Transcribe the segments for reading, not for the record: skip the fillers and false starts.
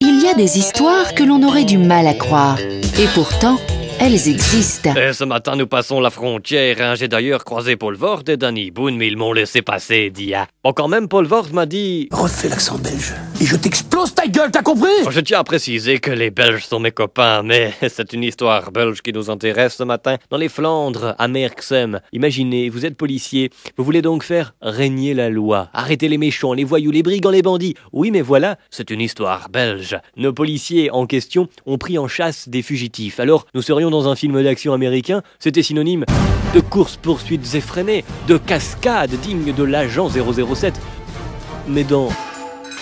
Il y a des histoires que l'on aurait du mal à croire. Et pourtant, elles existent. Et ce matin, nous passons la frontière. Hein. J'ai d'ailleurs croisé Paul Vort et Danny Boone, mais ils m'ont laissé passer, Dia. Bon, quand même, Paul Vort m'a dit... Refais l'accent belge et je t'explose ta gueule, t'as compris? Je tiens à préciser que les Belges sont mes copains, mais c'est une histoire belge qui nous intéresse ce matin. Dans les Flandres, à Merksem, imaginez, vous êtes policier, vous voulez donc faire régner la loi, arrêter les méchants, les voyous, les brigands, les bandits. Oui, mais voilà, c'est une histoire belge. Nos policiers en question ont pris en chasse des fugitifs. Alors, nous serions dans un film d'action américain, c'était synonyme de courses-poursuites effrénées, de cascades dignes de l'agent 007. Mais dans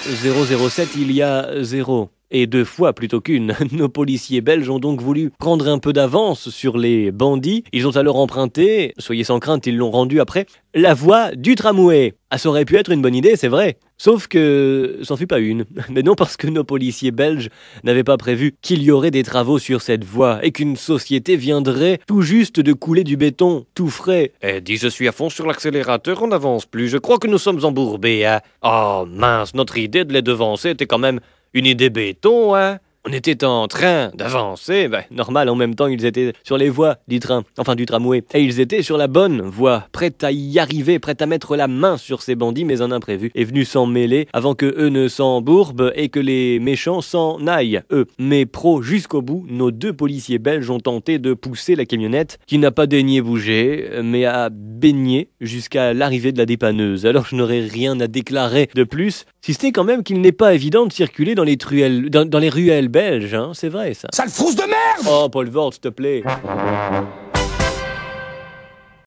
007, il y a 0. Et 2 fois plutôt qu'une. Nos policiers belges ont donc voulu prendre un peu d'avance sur les bandits. Ils ont alors emprunté, soyez sans crainte, ils l'ont rendu après, la voie du tramway. Ah, ça aurait pu être une bonne idée, c'est vrai. Sauf que c'en fut pas une. Mais non, parce que nos policiers belges n'avaient pas prévu qu'il y aurait des travaux sur cette voie et qu'une société viendrait tout juste de couler du béton tout frais. Eh, dis, je suis à fond sur l'accélérateur, on n'avance plus. Je crois que nous sommes embourbés, hein. Oh mince, notre idée de les devancer était quand même une idée béton, hein. On était en train d'avancer, normal, en même temps ils étaient sur les voies du train, enfin du tramway, et ils étaient sur la bonne voie, prêts à y arriver, prêts à mettre la main sur ces bandits, mais un imprévu est venu s'en mêler avant que eux ne s'embourbent et que les méchants s'en aillent, eux. Mais pro jusqu'au bout, nos 2 policiers belges ont tenté de pousser la camionnette, qui n'a pas daigné bouger, mais a baigné jusqu'à l'arrivée de la dépanneuse. Alors je n'aurais rien à déclarer de plus, si ce n'est quand même qu'il n'est pas évident de circuler dans les ruelles belges, hein, c'est vrai ça. Sale frousse de merde! Oh, Paul Vort, s'il te plaît.